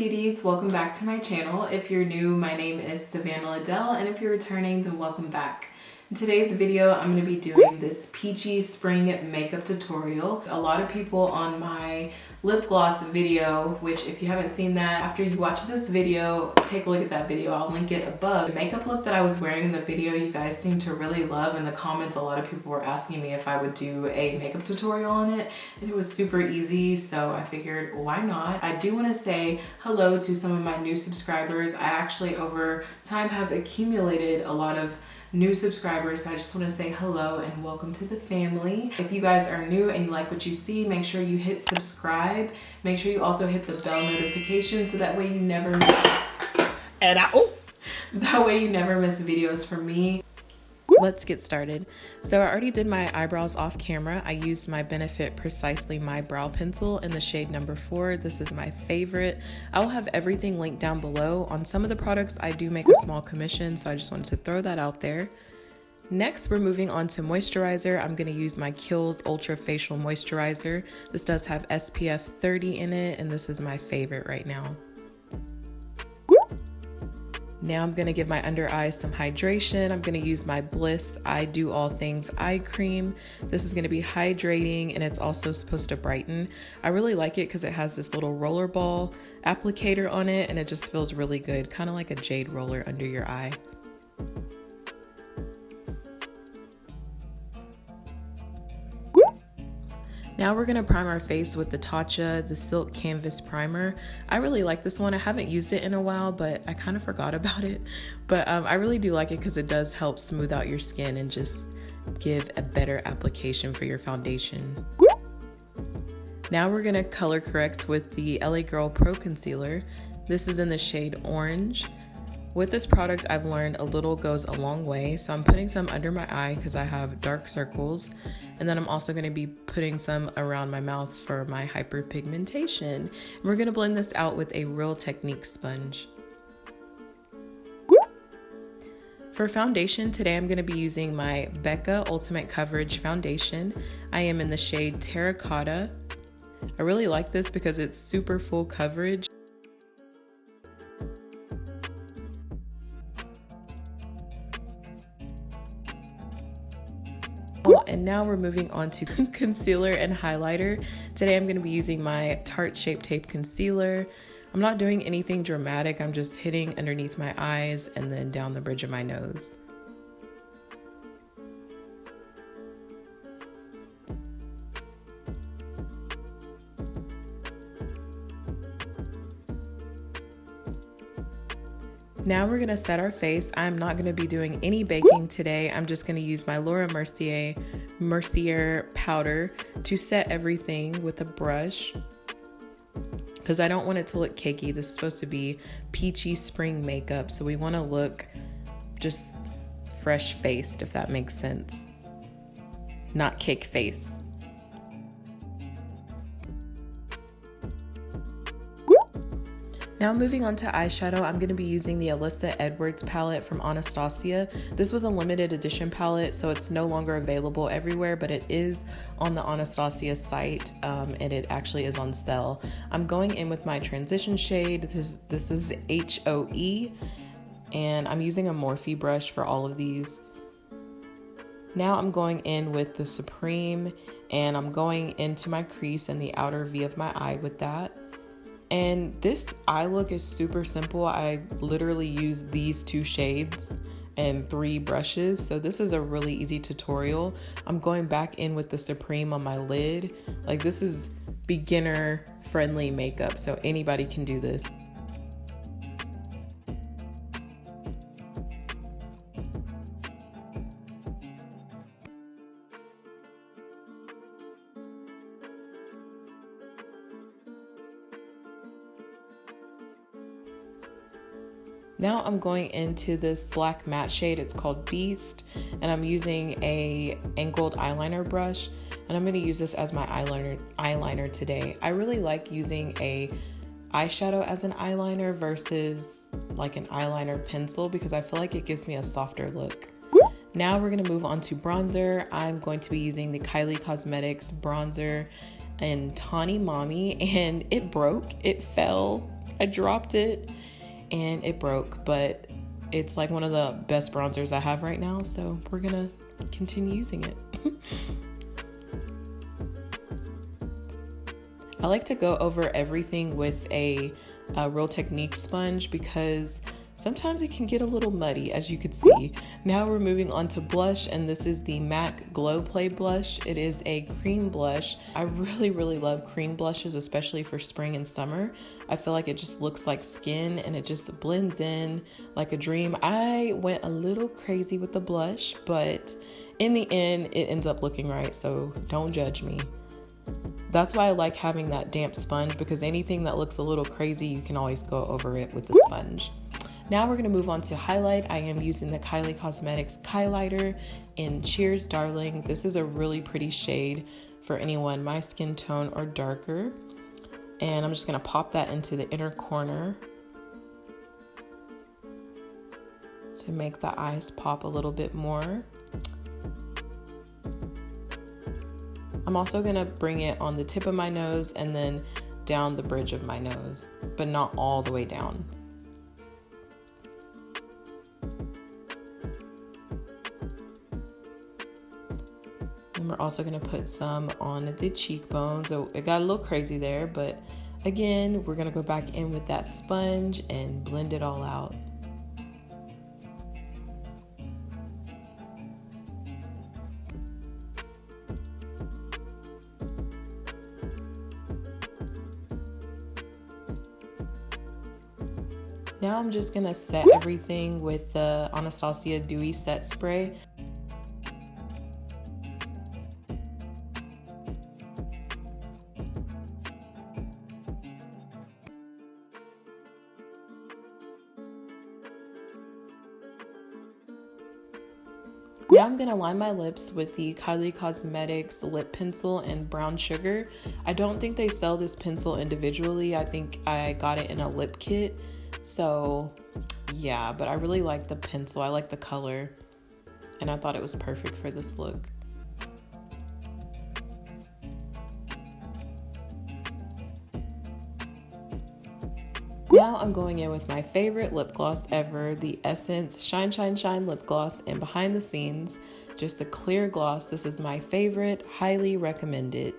beauties, welcome back to my channel. If you're new, my name is Savannah LaDell, and if you're returning, then welcome back. In today's video, I'm going to be doing this peachy spring makeup tutorial. A lot of people on my lip gloss video, which if you haven't seen that, after you watch this video, take a look at that video. I'll link it above. The makeup look that I was wearing in the video, you guys seem to really love. In the comments, a lot of people were asking me if I would do a makeup tutorial on it, and it was super easy, so I figured, why not? I do want to say hello to some of my new subscribers. I actually, over time, have accumulated a lot of new subscribers, so I just want to say hello and welcome to the family. If you guys are new and you like what you see, make sure you hit subscribe. Make sure you also hit the bell notification so that way you never miss videos from me. Let's get started. So I already did my eyebrows off camera. I used my Benefit Precisely My Brow Pencil in the shade number 4. This is my favorite. I will have everything linked down below. On some of the products, I do make a small commission, so I just wanted to throw that out there. Next, we're moving on to moisturizer. I'm going to use my Kiehl's Ultra Facial Moisturizer. This does have SPF 30 in it, and this is my favorite right now. Now I'm going to give my under eyes some hydration. I'm going to use my Bliss I Do All Things Eye Cream. This is going to be hydrating, and it's also supposed to brighten. I really like it because it has this little roller ball applicator on it, and it just feels really good, kind of like a jade roller under your eye. Now we're gonna prime our face with the Tatcha, the Silk Canvas Primer. I really like this one. I haven't used it in a while, but I kind of forgot about it. But I really do like it because it does help smooth out your skin and just give a better application for your foundation. Now we're gonna color correct with the LA Girl Pro Concealer. This is in the shade Orange. With this product, I've learned a little goes a long way. So I'm putting some under my eye because I have dark circles. And then I'm also going to be putting some around my mouth for my hyperpigmentation. And we're going to blend this out with a Real Technique sponge. For foundation, today I'm going to be using my BECCA Ultimate Coverage Foundation. I am in the shade Terracotta. I really like this because it's super full coverage. And now we're moving on to concealer and highlighter. Today I'm going to be using my Tarte Shape Tape Concealer. I'm not doing anything dramatic. I'm just hitting underneath my eyes and then down the bridge of my nose. Now we're going to set our face. I'm not going to be doing any baking today. I'm just going to use my Mercier powder to set everything with a brush because I don't want it to look cakey. This is supposed to be peachy spring makeup, so we want to look just fresh faced, if that makes sense. Not cake face. Now moving on to eyeshadow, I'm going to be using the Alyssa Edwards palette from Anastasia. This was a limited edition palette, so it's no longer available everywhere, but it is on the Anastasia site, and it actually is on sale. I'm going in with my transition shade. This is HOE, and I'm using a Morphe brush for all of these. Now I'm going in with the Supreme, and I'm going into my crease and the outer V of my eye with that. And this eye look is super simple. I literally use these 2 shades and 3 brushes. So this is a really easy tutorial. I'm going back in with the Supreme on my lid. Like, this is beginner friendly makeup, so anybody can do this. Now I'm going into this black matte shade. It's called Beast, and I'm using a angled eyeliner brush, and I'm going to use this as my eyeliner today. I really like using a eyeshadow as an eyeliner versus like an eyeliner pencil because I feel like it gives me a softer look. Now we're going to move on to bronzer. I'm going to be using the KYLIE Cosmetics bronzer in Tawny Mommy, and it broke, it fell. I dropped it and it broke, but it's like one of the best bronzers I have right now, so we're gonna continue using it. I like to go over everything with a Real Technique sponge because sometimes it can get a little muddy, as you could see. Now we're moving on to blush, and this is the MAC Glow Play blush. It is a cream blush. I really love cream blushes, especially for spring and summer. I feel like it just looks like skin and it just blends in like a dream. I went a little crazy with the blush, but in the end, it ends up looking right, so don't judge me. That's why I like having that damp sponge, because anything that looks a little crazy, you can always go over it with the sponge. Now we're going to move on to highlight. I am using the KYLIE Cosmetics Kylighter in Cheers Darling. This is a really pretty shade for anyone my skin tone or darker. And I'm just going to pop that into the inner corner to make the eyes pop a little bit more. I'm also going to bring it on the tip of my nose and then down the bridge of my nose, but not all the way down. And we're also going to put some on the cheekbones. So it got a little crazy there, but again, we're going to go back in with that sponge and blend it all out. Now I'm just gonna set everything with the Anastasia Dewy Set Spray. Now I'm gonna line my lips with the KYLIE Cosmetics Lip Pencil in Brown Sugar. I don't think they sell this pencil individually. I think I got it in a lip kit. So yeah, but I really like the pencil. I like the color, and I thought it was perfect for this look. Now I'm going in with my favorite lip gloss ever, the Essence Shine Shine Shine Lip Gloss, and behind the scenes, just a clear gloss. This is my favorite, highly recommended.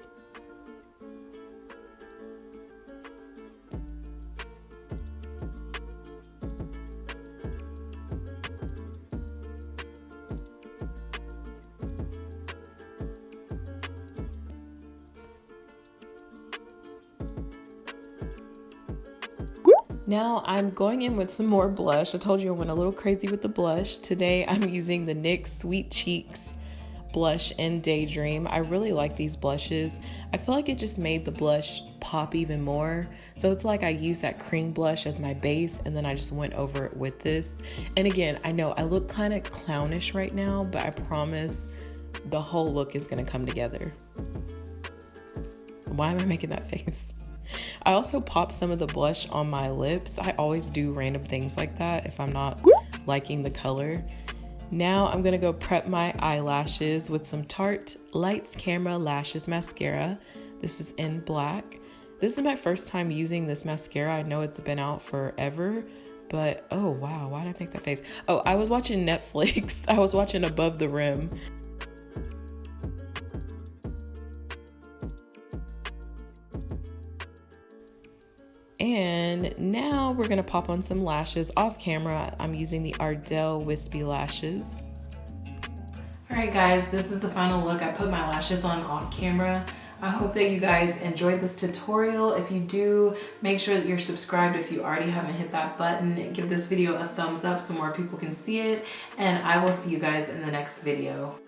Now I'm going in with some more blush. I told you I went a little crazy with the blush. Today I'm using the NYX Sweet Cheeks blush in Daydream. I really like these blushes. I feel like it just made the blush pop even more. So it's like I used that cream blush as my base and then I just went over it with this. And again, I know I look kind of clownish right now, but I promise the whole look is gonna come together. Why am I making that face? I also popped some of the blush on my lips. I always do random things like that if I'm not liking the color. Now I'm gonna go prep my eyelashes with some Tarte Lights Camera Lashes Mascara. This is in black. This is my first time using this mascara. I know it's been out forever, but oh wow, why did I make that face? Oh, I was watching Netflix. I was watching Above the Rim. And now we're gonna pop on some lashes off camera. I'm using the Ardell Wispy Lashes. All right guys, this is the final look. I put my lashes on off camera. I hope that you guys enjoyed this tutorial. If you do, make sure that you're subscribed if you already haven't hit that button. Give this video a thumbs up so more people can see it. And I will see you guys in the next video.